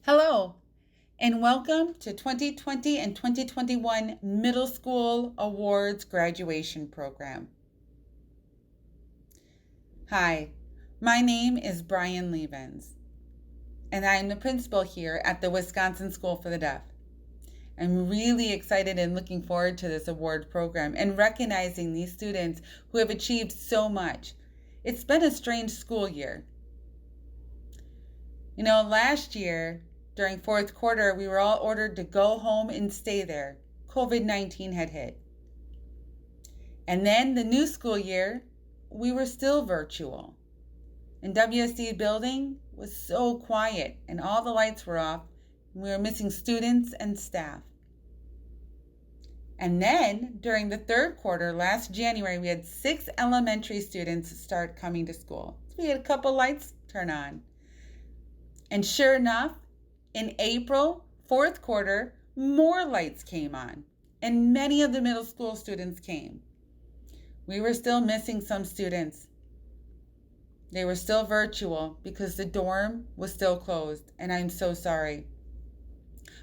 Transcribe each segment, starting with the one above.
Hello, and welcome to 2020 and 2021 Middle School Awards Graduation Program. Hi, my name is Brian Levens, and I am the principal here at the Wisconsin School for the Deaf. I'm really excited and looking forward to this award program and recognizing these students who have achieved so much. It's been a strange school year. Last year, during fourth quarter, we were all ordered to go home and stay there. COVID-19 had hit. And then the new school year, we were still virtual. And WSD building was so quiet and all the lights were off. And we were missing students and staff. And then during the third quarter, last January, we had 6 elementary students start coming to school. So we had a couple lights turn on. And sure enough, in April, fourth quarter, more lights came on, and many of the middle school students came. We were still missing some students. They were still virtual because the dorm was still closed, and I'm so sorry.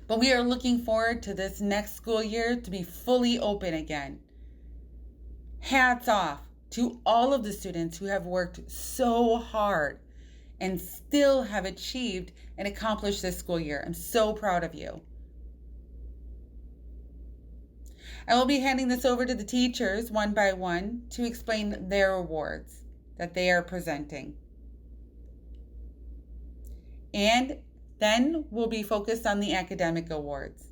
But we are looking forward to this next school year to be fully open again. Hats off to all of the students who have worked so hard and still have achieved and accomplished this school year. I'm so proud of you. I will be handing this over to the teachers one by one to explain their awards that they are presenting. And then we'll be focused on the academic awards.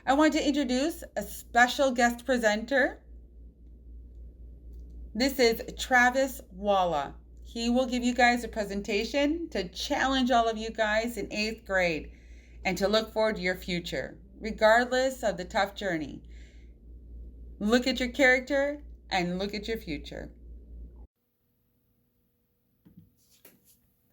I want to introduce a special guest presenter. This is Travis Walla. He will give you guys a presentation to challenge all of you guys in 8th grade and to look forward to your future, regardless of the tough journey. Look at your character and look at your future.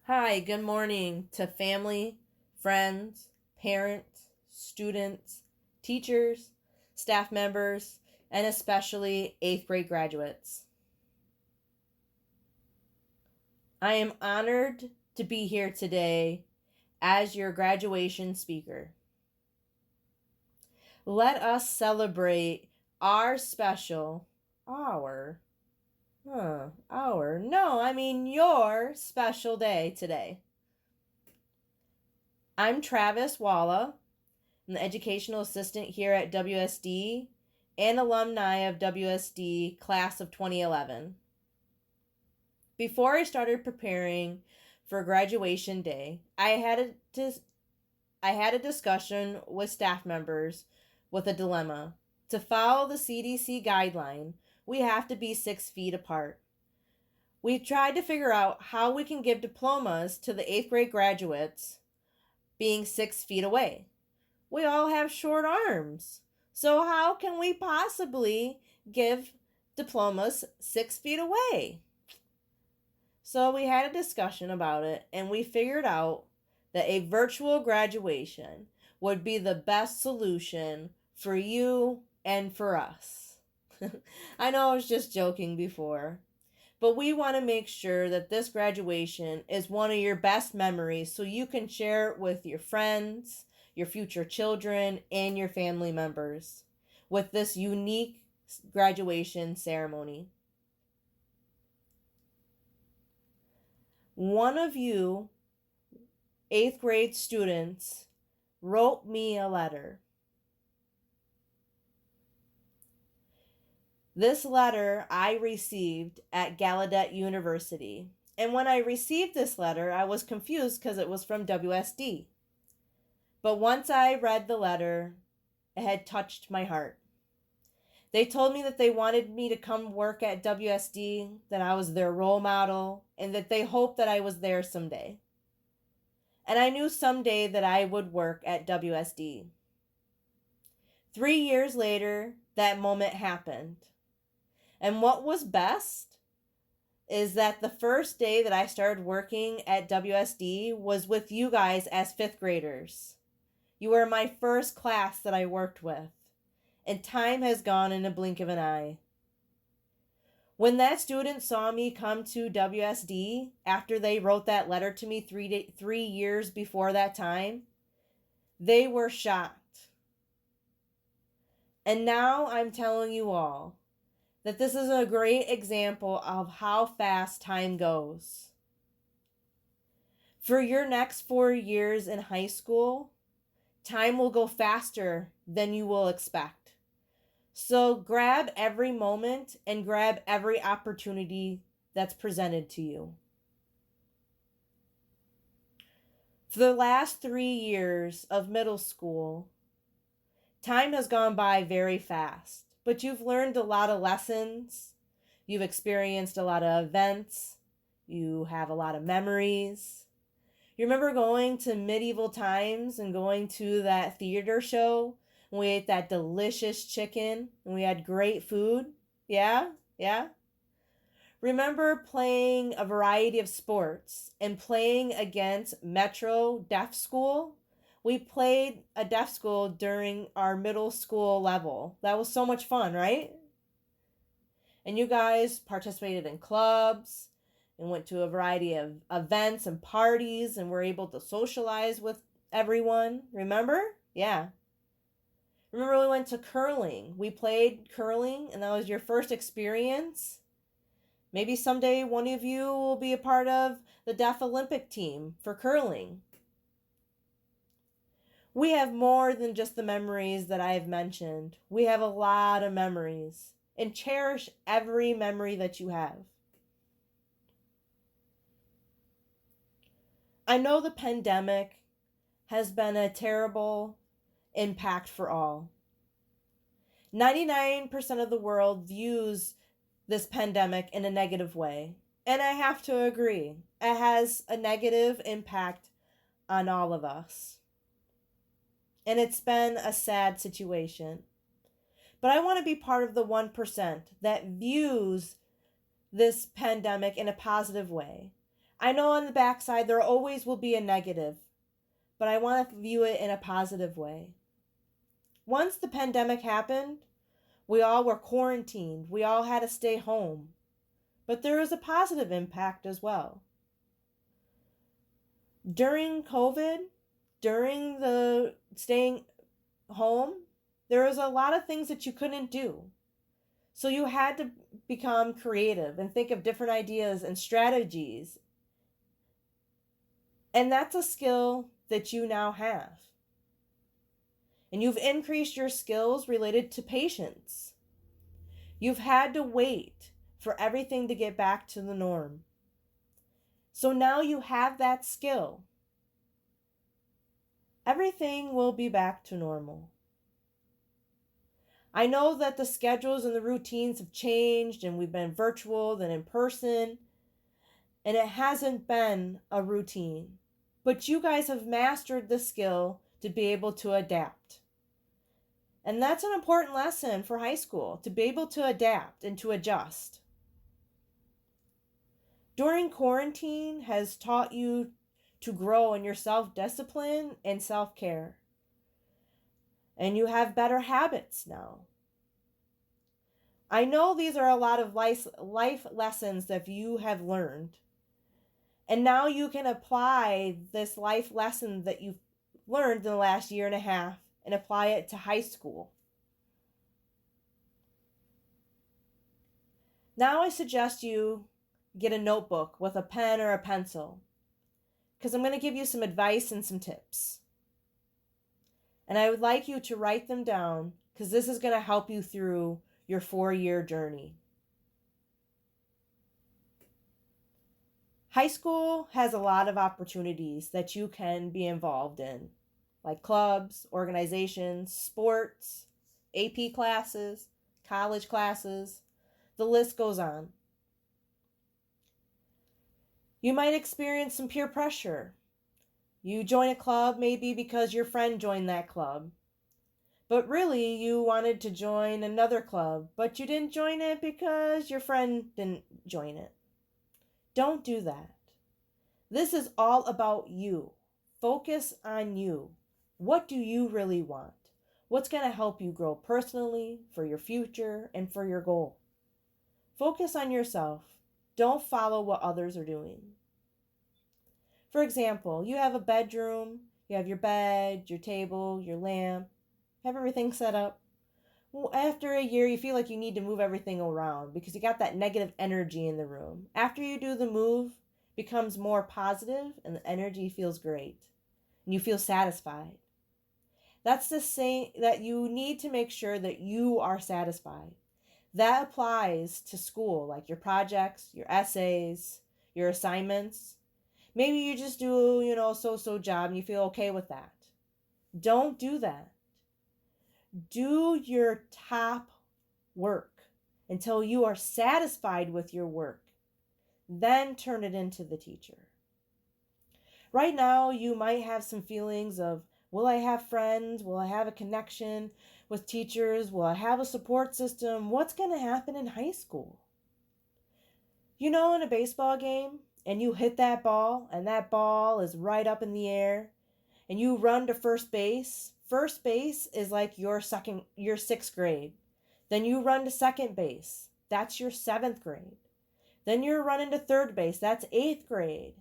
Hi, good morning to family, friends, parents, students, teachers, staff members, and especially 8th grade graduates. I am honored to be here today as your graduation speaker. Let us celebrate our special, your special day today. I'm Travis Walla. I'm the educational assistant here at WSD and alumni of WSD class of 2011. Before I started preparing for graduation day, I had a discussion with staff members with a dilemma. To follow the CDC guideline, we have to be 6 feet apart. We tried to figure out how we can give diplomas to the 8th grade graduates being 6 feet away. We all have short arms. So how can we possibly give diplomas 6 feet away? So we had a discussion about it, and we figured out that a virtual graduation would be the best solution for you and for us. I know I was just joking before, but we want to make sure that this graduation is one of your best memories so you can share it with your friends, your future children, and your family members with this unique graduation ceremony. One of you 8th grade students wrote me a letter. This letter I received at Gallaudet University. And when I received this letter, I was confused because it was from WSD. But once I read the letter, it had touched my heart. They told me that they wanted me to come work at WSD, that I was their role model, and that they hoped that I was there someday. And I knew someday that I would work at WSD. 3 years later, that moment happened. And what was best is that the first day that I started working at WSD was with you guys as 5th graders. You were my first class that I worked with. And time has gone in a blink of an eye. When that student saw me come to WSD after they wrote that letter to me 3 years before that time, they were shocked. And now I'm telling you all that this is a great example of how fast time goes. For your next 4 years in high school, time will go faster than you will expect. So grab every moment and grab every opportunity that's presented to you. For the last 3 years of middle school, time has gone by very fast, but you've learned a lot of lessons. You've experienced a lot of events. You have a lot of memories. You remember going to medieval times and going to that theater show? We ate that delicious chicken and we had great food. Yeah? Remember playing a variety of sports and playing against Metro Deaf School? We played a deaf school during our middle school level. That was so much fun, right? And you guys participated in clubs and went to a variety of events and parties and were able to socialize with everyone. Remember? Yeah. Remember we went to curling. We played curling and that was your first experience. Maybe someday one of you will be a part of the Deaf Olympic team for curling. We have more than just the memories that I have mentioned. We have a lot of memories. And cherish every memory that you have. I know the pandemic has been a terrible impact for all. 99% of the world views this pandemic in a negative way. And I have to agree. It has a negative impact on all of us. And it's been a sad situation. But I want to be part of the 1% that views this pandemic in a positive way. I know on the backside there always will be a negative, but I want to view it in a positive way. Once the pandemic happened, we all were quarantined. We all had to stay home. But there was a positive impact as well. During COVID, during the staying home, there was a lot of things that you couldn't do. So you had to become creative and think of different ideas and strategies. And that's a skill that you now have. And you've increased your skills related to patience. You've had to wait for everything to get back to the norm. So now you have that skill. Everything will be back to normal. I know that the schedules and the routines have changed and we've been virtual than in person. And it hasn't been a routine. But you guys have mastered the skill to be able to adapt. And that's an important lesson for high school, to be able to adapt and to adjust. During quarantine has taught you to grow in your self-discipline and self-care. And you have better habits now. I know these are a lot of life lessons that you have learned. And now you can apply this life lesson that you've learned in the last year and a half and apply it to high school. Now I suggest you get a notebook with a pen or a pencil, because I'm going to give you some advice and some tips. And I would like you to write them down, because this is going to help you through your 4-year journey. High school has a lot of opportunities that you can be involved in, like clubs, organizations, sports, AP classes, college classes. The list goes on. You might experience some peer pressure. You join a club maybe because your friend joined that club. But really, you wanted to join another club, but you didn't join it because your friend didn't join it. Don't do that. This is all about you. Focus on you. What do you really want? What's going to help you grow personally, for your future, and for your goal? Focus on yourself. Don't follow what others are doing. For example, you have a bedroom, you have your bed, your table, your lamp, have everything set up. Well, after a year, you feel like you need to move everything around because you got that negative energy in the room. After you do the move, it becomes more positive and the energy feels great and you feel satisfied. That's the same that you need to make sure that you are satisfied. That applies to school, like your projects, your essays, your assignments. Maybe you just do, a so-so job and you feel okay with that. Don't do that. Do your top work until you are satisfied with your work. Then turn it into the teacher. Right now, you might have some feelings of, will I have friends? Will I have a connection with teachers? Will I have a support system? What's going to happen in high school? In a baseball game, and you hit that ball, and that ball is right up in the air, and you run to first base. First base is like your sixth grade. Then you run to second base. That's your seventh grade. Then you're running to third base. That's eighth grade.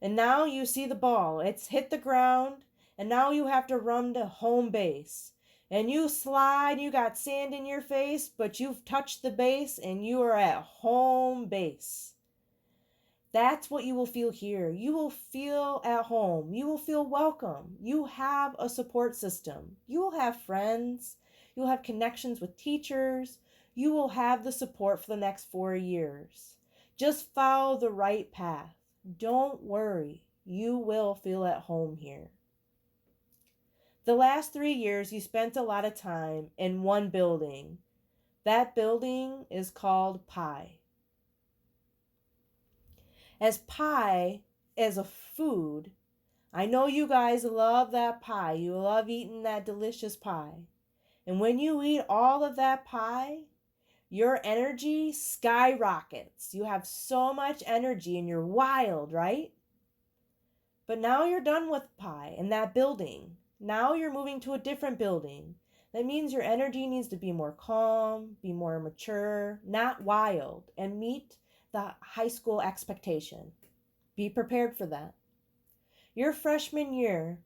And now you see the ball. It's hit the ground. And now you have to run to home base. And you slide. You got sand in your face. But you've touched the base. And you are at home base. That's what you will feel here. You will feel at home. You will feel welcome. You have a support system. You will have friends. You'll have connections with teachers. You will have the support for the next 4 years. Just follow the right path. Don't worry. You will feel at home here. The last 3 years, you spent a lot of time in one building. That building is called pie. As pie as a food, I know you guys love that pie. You love eating that delicious pie. And when you eat all of that pie, your energy skyrockets. You have so much energy and you're wild, right? But now you're done with pie and that building. Now you're moving to a different building. That means your energy needs to be more calm, be more mature, not wild, and meet the high school expectation. Be prepared for that. Your freshman year,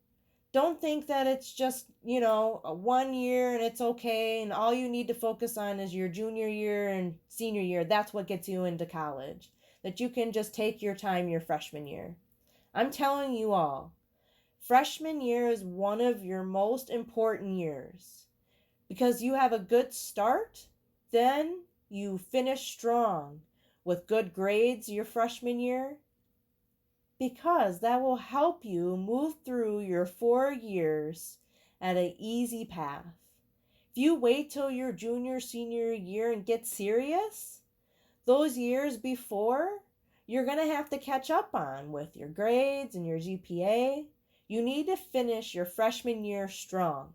don't think that it's just, a 1 year and it's okay and all you need to focus on is your junior year and senior year. That's what gets you into college. That you can just take your time your freshman year. I'm telling you all, freshman year is one of your most important years because you have a good start, then you finish strong with good grades your freshman year, because that will help you move through your 4 years at an easy path. If you wait till your junior, senior year and get serious, those years before, you're going to have to catch up on with your grades and your GPA. You need to finish your freshman year strong.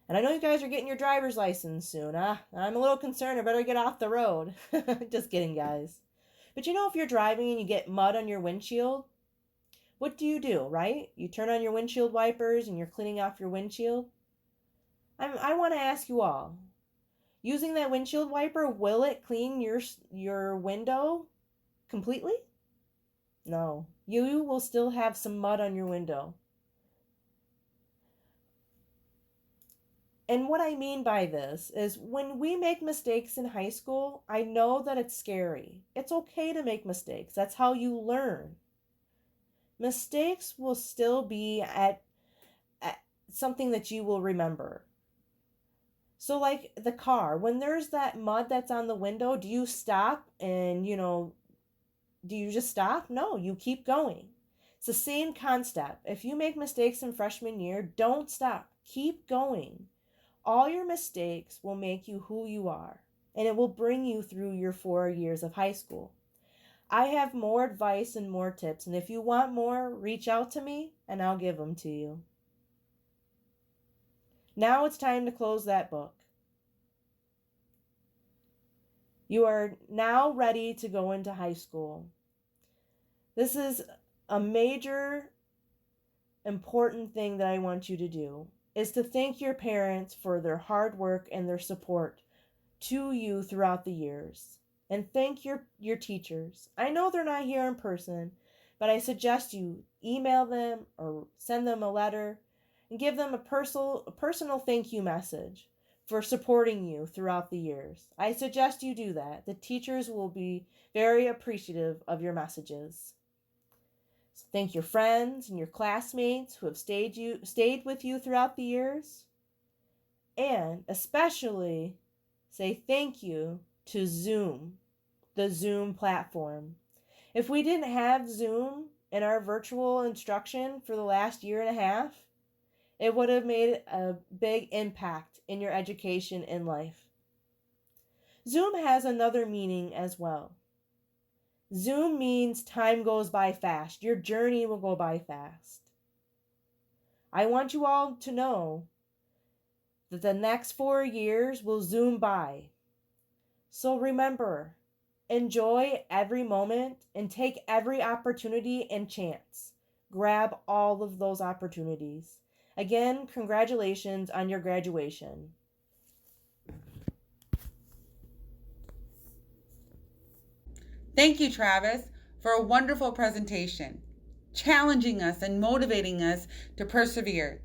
And I know you guys are getting your driver's license soon. I'm a little concerned. I better get off the road. Just kidding, guys. But if you're driving and you get mud on your windshield, what do, right? You turn on your windshield wipers and you're cleaning off your windshield. I want to ask you all, using that windshield wiper, will it clean your window completely? No. You will still have some mud on your window. And what I mean by this is when we make mistakes in high school, I know that it's scary. It's okay to make mistakes. That's how you learn. Mistakes will still be at something that you will remember. So like the car, when there's that mud that's on the window, do you stop and, do you just stop? No, you keep going. It's the same concept. If you make mistakes in freshman year, don't stop. Keep going. All your mistakes will make you who you are, and it will bring you through your 4 years of high school. I have more advice and more tips, and if you want more, reach out to me, and I'll give them to you. Now it's time to close that book. You are now ready to go into high school. This is a major, important thing that I want you to do. Is to thank your parents for their hard work and their support to you throughout the years. And thank your teachers. I know they're not here in person, but I suggest you email them or send them a letter and give them a personal thank you message for supporting you throughout the years. I suggest you do that. The teachers will be very appreciative of your messages. So thank your friends and your classmates who have stayed with you throughout the years. And especially say thank you to Zoom, the Zoom platform. If we didn't have Zoom in our virtual instruction for the last year and a half, it would have made a big impact in your education and life. Zoom has another meaning as well. Zoom means time goes by fast. Your journey will go by fast. I want you all to know that the next 4 years will zoom by. So remember, enjoy every moment and take every opportunity and chance. Grab all of those opportunities. Again, congratulations on your graduation. Thank you, Travis, for a wonderful presentation, challenging us and motivating us to persevere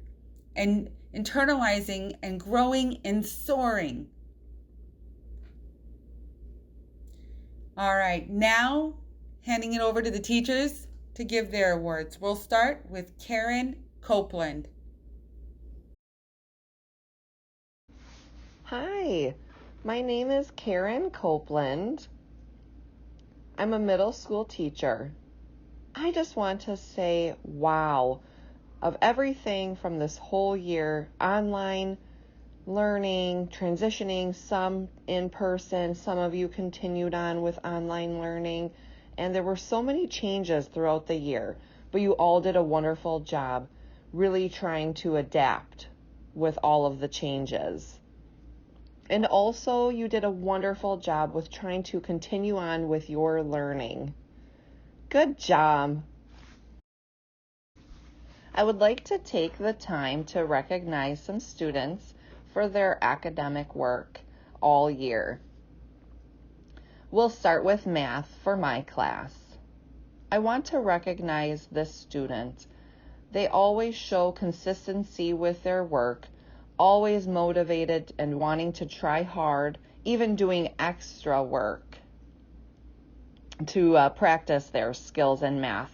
and internalizing and growing and soaring. All right, now handing it over to the teachers to give their awards. We'll start with Karen Copeland. Hi, my name is Karen Copeland. I'm a middle school teacher. I just want to say wow of everything from this whole year, online learning, transitioning, some in person, some of you continued on with online learning, and there were so many changes throughout the year, but you all did a wonderful job really trying to adapt with all of the changes. And also, you did a wonderful job with trying to continue on with your learning. Good job. I would like to take the time to recognize some students for their academic work all year. We'll start with math for my class. I want to recognize this student. They always show consistency with their work, always motivated and wanting to try hard, even doing extra work to practice their skills in math,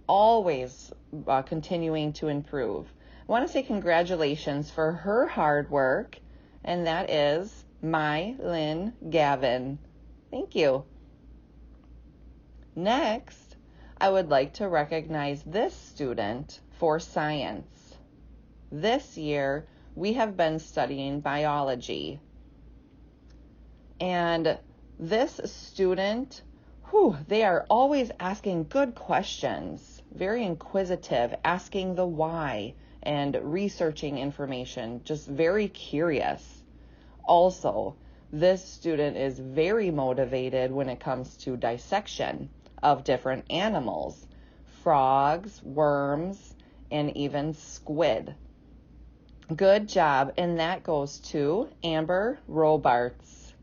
always continuing to improve. I want to say congratulations for her hard work, and that is Lynn Gavin. Thank you. Next, I would like to recognize this student for science. This year, we have been studying biology. And this student, they are always asking good questions, very inquisitive, asking the why and researching information, just very curious. Also, this student is very motivated when it comes to dissection of different animals, frogs, worms, and even squid. Good job, and that goes to Amber Robarts.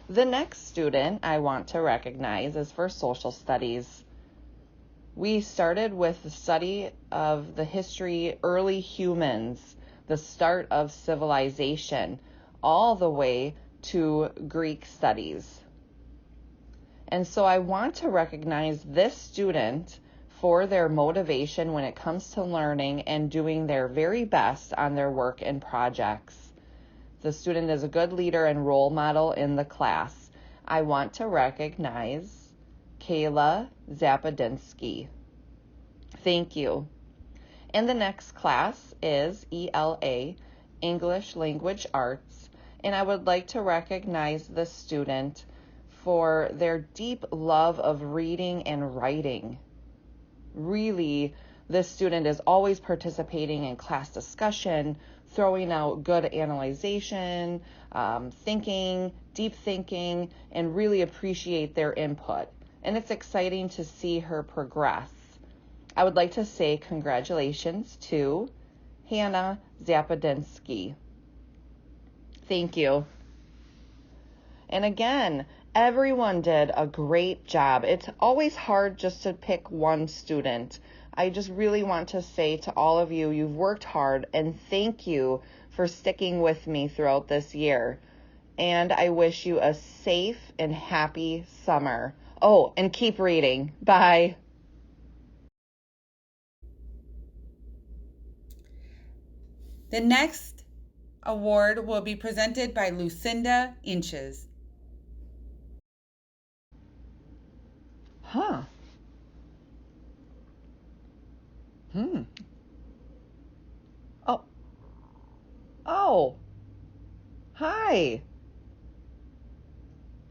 The next student I want to recognize is for social studies. We started with the study of the history, early humans, the start of civilization, all the way to Greek studies. And so I want to recognize this student for their motivation when it comes to learning and doing their very best on their work and projects. The student is a good leader and role model in the class. I want to recognize Kayla Zapadinsky. Thank you. And the next class is ELA, English Language Arts, and I would like to recognize the student for their deep love of reading and writing. Really, this student is always participating in class discussion, throwing out good analyzation, thinking, deep thinking, and really appreciate their input. And it's exciting to see her progress. I would like to say congratulations to Hannah Zapadinsky. Thank you. And again, everyone did a great job. It's always hard just to pick one student. I just really want to say to all of you, you've worked hard, and thank you for sticking with me throughout this year. And I wish you a safe and happy summer. Oh, and keep reading. Bye. The next award will be presented by Lucinda Inches. Huh. Oh. Oh. Hi.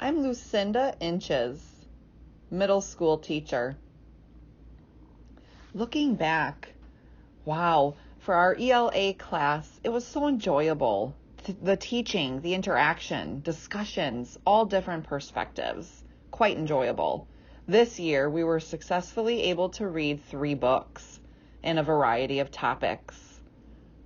I'm Lucinda Inches, middle school teacher. Looking back, wow, for our ELA class, it was so enjoyable. The teaching, the interaction, discussions, all different perspectives, quite enjoyable. This year, we were successfully able to read 3 books in a variety of topics.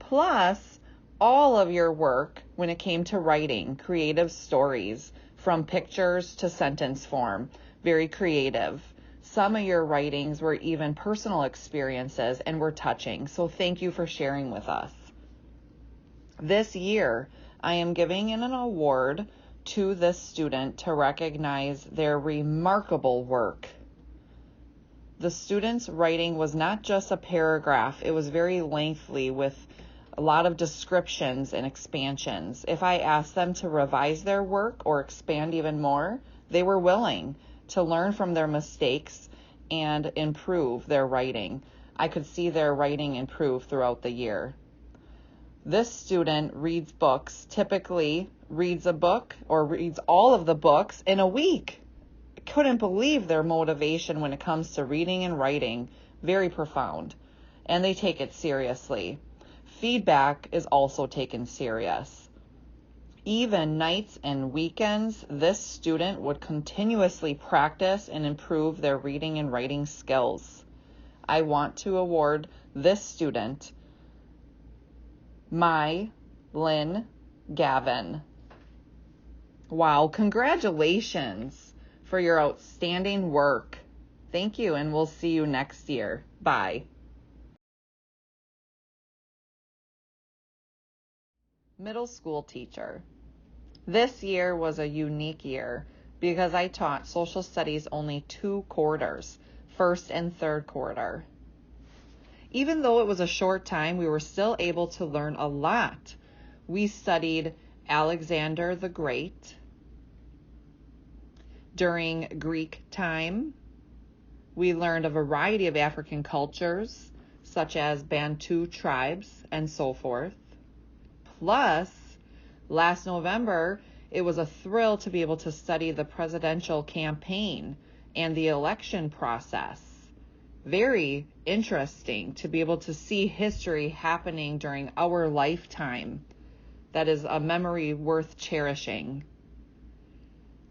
Plus, all of your work when it came to writing, creative stories, from pictures to sentence form, very creative. Some of your writings were even personal experiences and were touching, so thank you for sharing with us. This year, I am giving an award to this student to recognize their remarkable work. The student's writing was not just a paragraph, it was very lengthy with a lot of descriptions and expansions. If I asked them to revise their work or expand even more, they were willing to learn from their mistakes and improve their writing. I could see their writing improve throughout the year. This student reads books, typically reads a book or reads all of the books in a week. I couldn't believe their motivation when it comes to reading and writing. Very profound. And they take it seriously. Feedback is also taken serious. Even nights and weekends, this student would continuously practice and improve their reading and writing skills. I want to award this student Lynn Gavin. Wow, congratulations for your outstanding work. Thank you, and we'll see you next year. Bye. Middle school teacher. This year was a unique year because I taught social studies only 2 quarters, first and third quarter. Even though it was a short time, we were still able to learn a lot. We studied Alexander the Great. During Greek time, we learned a variety of African cultures, such as Bantu tribes and so forth. Plus, last November, it was a thrill to be able to study the presidential campaign and the election process. Very interesting to be able to see history happening during our lifetime. That is a memory worth cherishing.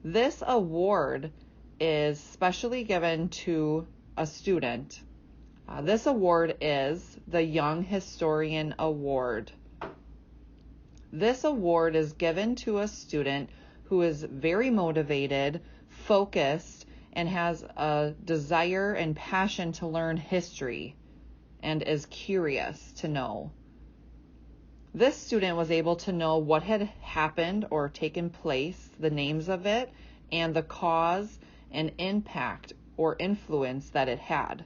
This award is specially given to a student. This award is the Young Historian Award. This award is given to a student who is very motivated, focused, and has a desire and passion to learn history and is curious to know. This student was able to know what had happened or taken place, the names of it, and the cause and impact or influence that it had.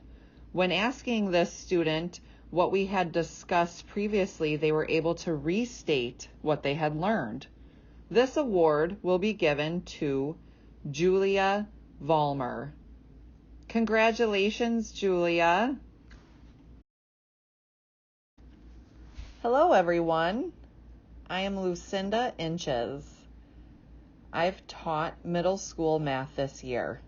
When asking this student what we had discussed previously, they were able to restate what they had learned. This award will be given to Julia Vollmer. Congratulations, Julia. Hello, everyone. I am Lucinda Inches. I've taught middle school math this year.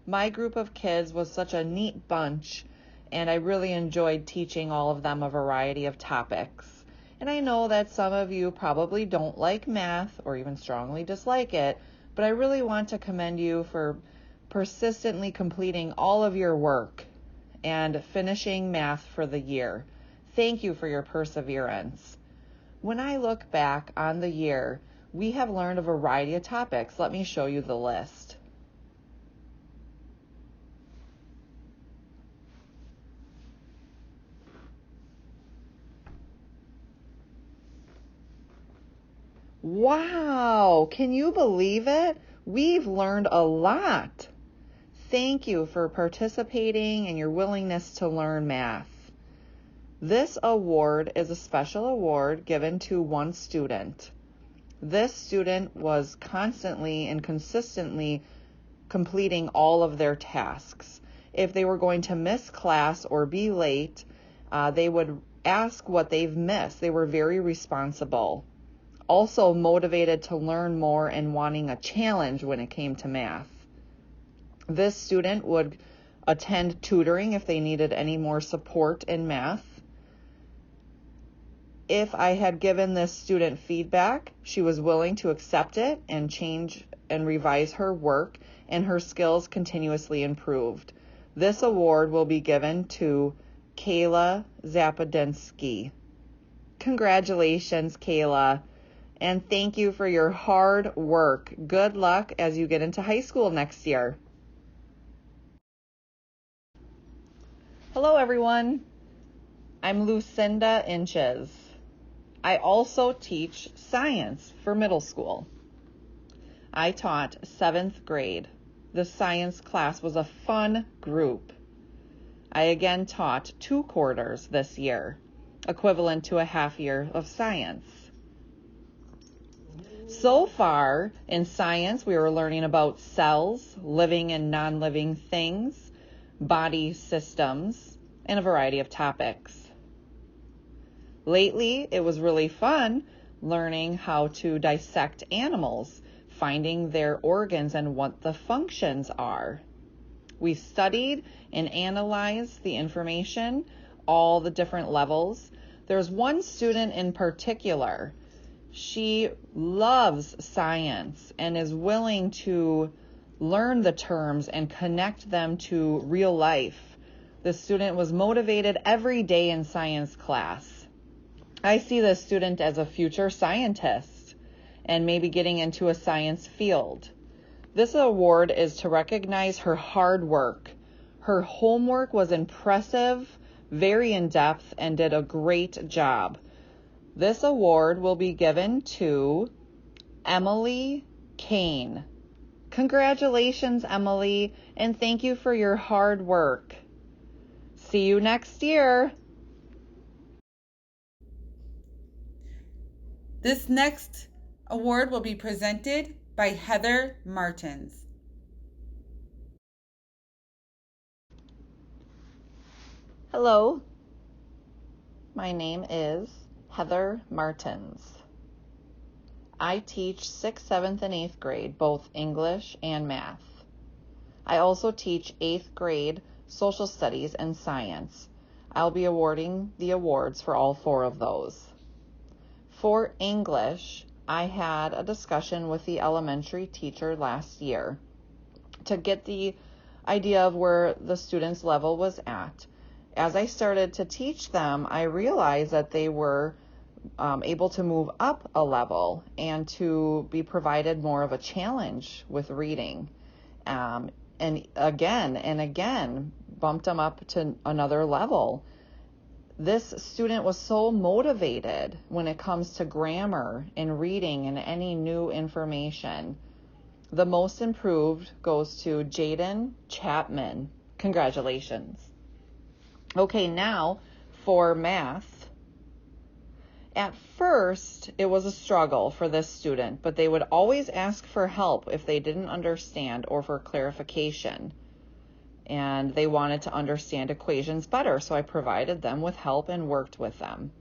My group of kids was such a neat bunch, and I really enjoyed teaching all of them a variety of topics. And I know that some of you probably don't like math or even strongly dislike it, but I really want to commend you for persistently completing all of your work and finishing math for the year. Thank you for your perseverance. When I look back on the year, We have learned a variety of topics. Let me show you the list. Wow, can you believe it? We've learned a lot. Thank you for participating and your willingness to learn math. This award is a special award given to one student. This student was constantly and consistently completing all of their tasks. If they were going to miss class or be late, they would ask what they've missed. They were very responsible. Also motivated to learn more and wanting a challenge when it came to math. This student would attend tutoring if they needed any more support in math. If I had given this student feedback, she was willing to accept it and change and revise her work, and her skills continuously improved. This award will be given to Kayla Zapadinsky. Congratulations, Kayla. And thank you for your hard work. Good luck as you get into high school next year. Hello, everyone. I'm Lucinda Inches. I also teach science for middle school. I taught 7th grade. The science class was a fun group. I again taught 2 quarters this year, equivalent to a half year of science. So far in science, we were learning about cells, living and non-living things, body systems, and a variety of topics. Lately, it was really fun learning how to dissect animals, finding their organs and what the functions are. We studied and analyzed the information, all the different levels. There's one student in particular. She loves science and is willing to learn the terms and connect them to real life. The student was motivated every day in science class. I see this student as a future scientist and maybe getting into a science field. This award is to recognize her hard work. Her homework was impressive, very in-depth, and did a great job. This award will be given to Emily Kane. Congratulations, Emily, and thank you for your hard work. See you next year. This next award will be presented by Heather Martins. Hello, my name is Heather Martins. I teach 6th, 7th, and 8th grade, both English and math. I also teach 8th grade social studies and science. I'll be awarding the awards for all 4 of those. For English, I had a discussion with the elementary teacher last year to get the idea of where the students' level was at. As I started to teach them, I realized that they were able to move up a level and to be provided more of a challenge with reading. And again, bumped them up to another level. This student was so motivated when it comes to grammar and reading and any new information. The most improved goes to Jaden Chapman. Congratulations. Okay, now for math. At first, it was a struggle for this student, but they would always ask for help if they didn't understand or for clarification. And they wanted to understand equations better, so I provided them with help and worked with them.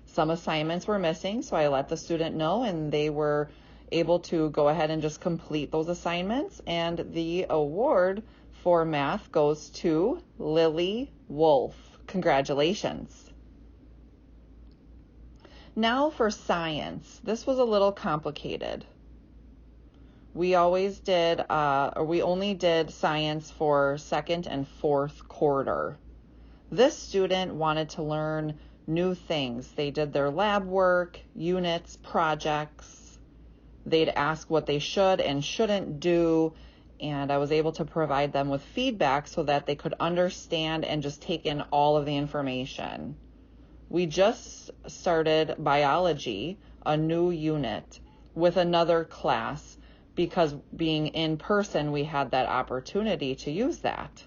Some assignments were missing, so I let the student know, and they were able to go ahead and just complete those assignments. And the award for math goes to Lily Wolf. Congratulations. Now for science. This was a little complicated. We only did science for 2nd and 4th quarter. This student wanted to learn new things. They did their lab work, units, projects. They'd ask what they should and shouldn't do, and I was able to provide them with feedback so that they could understand and just take in all of the information. We just started biology, a new unit, with another class, because being in person, we had that opportunity to use that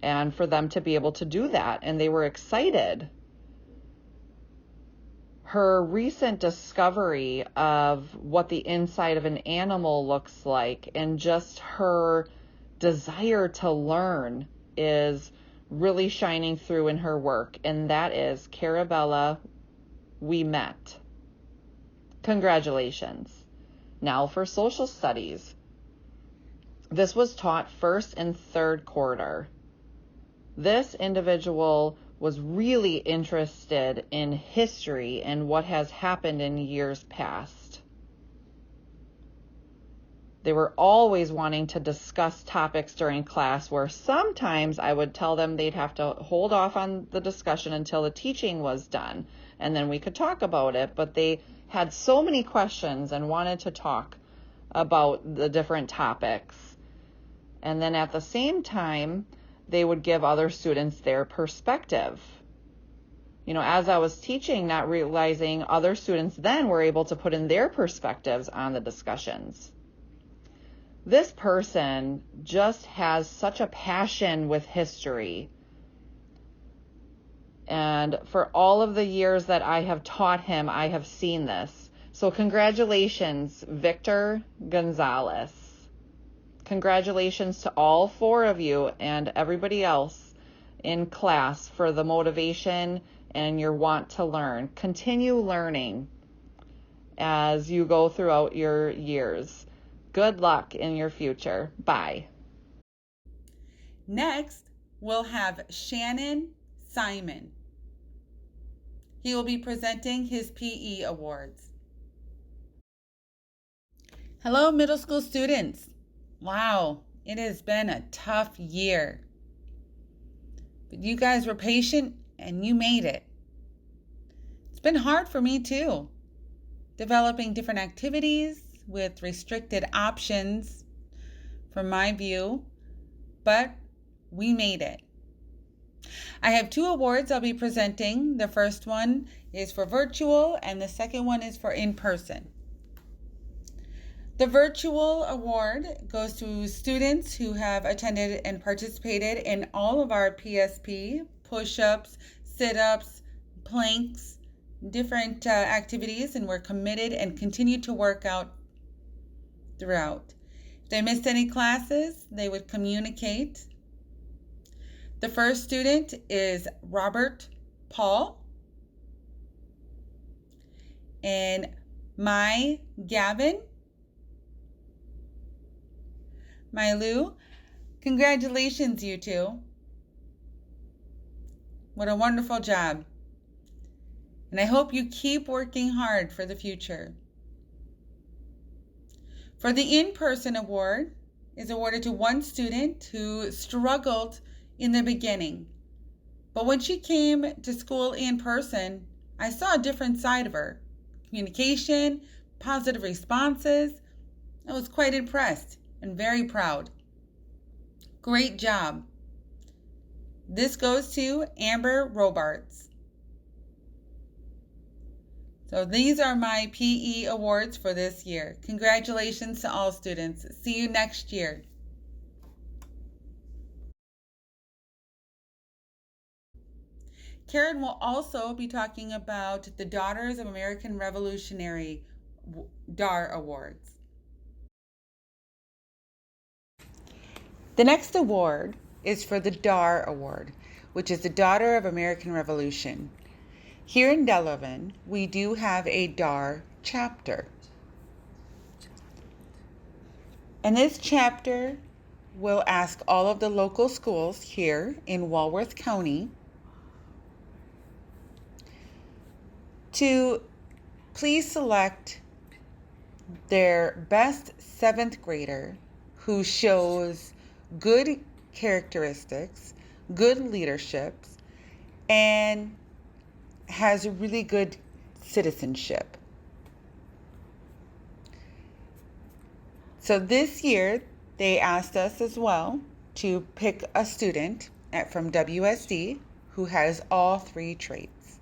and for them to be able to do that, and they were excited. Her recent discovery of what the inside of an animal looks like and just her desire to learn is really shining through in her work. And that is, Carabella, we met. Congratulations. Now for social studies. This was taught first and third quarter. This individual was really interested in history and what has happened in years past. They were always wanting to discuss topics during class where sometimes I would tell them they'd have to hold off on the discussion until the teaching was done, and then we could talk about it. But they had so many questions and wanted to talk about the different topics. And then at the same time, they would give other students their perspective. You know, as I was teaching, not realizing other students then were able to put in their perspectives on the discussions. This person just has such a passion with history. And for all of the years that I have taught him, I have seen this. So congratulations, Victor Gonzalez. Congratulations to all four of you and everybody else in class for the motivation and your want to learn. Continue learning as you go throughout your years. Good luck in your future. Bye. Next, we'll have Shannon Simon. He will be presenting his PE awards. Hello, middle school students. Wow, it has been a tough year. But you guys were patient and you made it. It's been hard for me too, developing different activities with restricted options from my view, but we made it. I have 2 awards I'll be presenting. The first one is for virtual and the second one is for in-person. The virtual award goes to students who have attended and participated in all of our PSP, push-ups, sit-ups, planks, different activities, and were committed and continue to work out throughout. If they missed any classes, they would communicate. The first student is Robert Paul. And Mai Gavin. Lou, congratulations, you two. What a wonderful job. And I hope you keep working hard for the future. For the in-person award is awarded to one student who struggled in the beginning. But when she came to school in person, I saw a different side of her. Communication, positive responses. I was quite impressed and very proud. Great job. This goes to Amber Robarts. So these are my PE awards for this year. Congratulations to all students. See you next year. Karen will also be talking about the Daughters of American Revolutionary DAR Awards. The next award is for the DAR Award, which is the Daughter of American Revolution. Here in Delavan, we do have a DAR chapter. And this chapter will ask all of the local schools here in Walworth County to please select their best 7th grader who shows good characteristics, good leadership, and has a really good citizenship. So this year, they asked us as well to pick a student from WSD who has all three traits.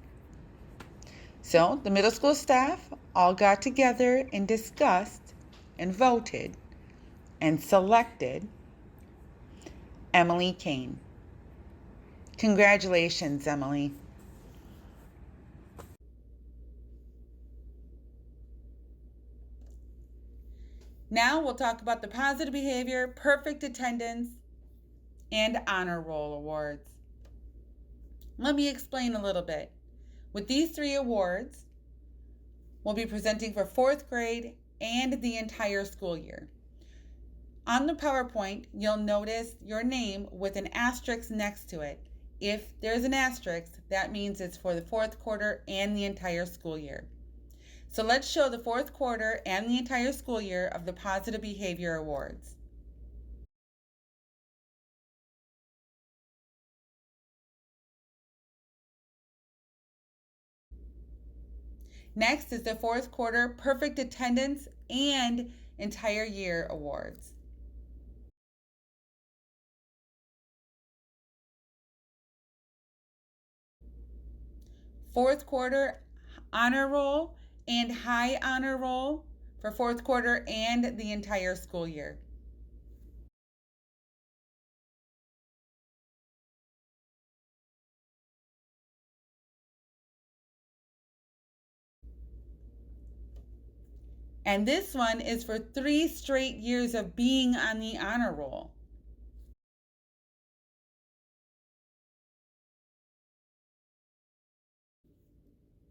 So the middle school staff all got together and discussed and voted and selected Emily Kane. Congratulations, Emily. Now we'll talk about the positive behavior, perfect attendance, and honor roll awards. Let me explain a little bit. With these three awards, we'll be presenting for fourth grade and the entire school year. On the PowerPoint, you'll notice your name with an asterisk next to it. If there's an asterisk, that means it's for the fourth quarter and the entire school year. So let's show the fourth quarter and the entire school year of the Positive Behavior Awards. Next is the fourth quarter Perfect Attendance and Entire Year Awards. Fourth quarter honor roll and high honor roll for fourth quarter and the entire school year. And this one is for 3 straight years of being on the honor roll.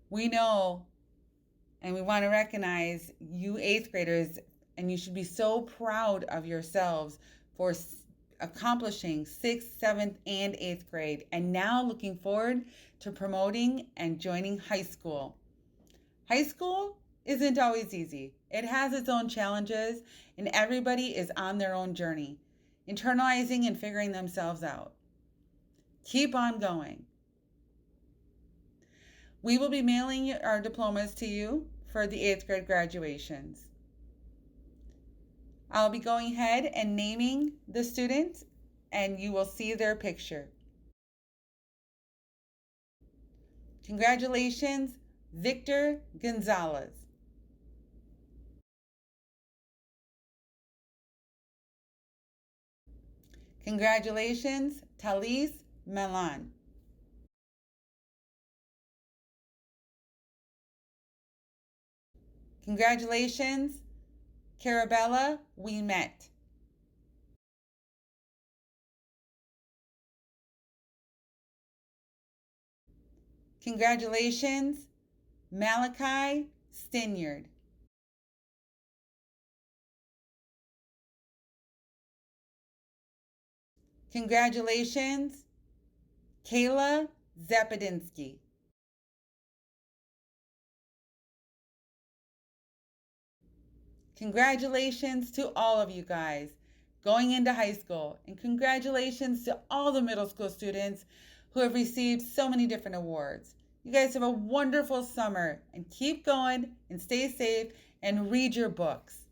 We know and we want to recognize you eighth graders, and you should be so proud of yourselves for accomplishing 6th, 7th, and 8th grade, and now looking forward to promoting and joining high school. High school isn't always easy. It has its own challenges, and everybody is on their own journey, internalizing and figuring themselves out. Keep on going. We will be mailing our diplomas to you for the 8th grade graduations. I'll be going ahead and naming the students, and you will see their picture. Congratulations, Victor Gonzalez. Congratulations, Talise Melan. Congratulations, Carabella We Met. Congratulations, Malachi Stinyard. Congratulations, Kayla Zapadinsky. Congratulations to all of you guys going into high school, and congratulations to all the middle school students who have received so many different awards. You guys have a wonderful summer, and keep going and stay safe and read your books.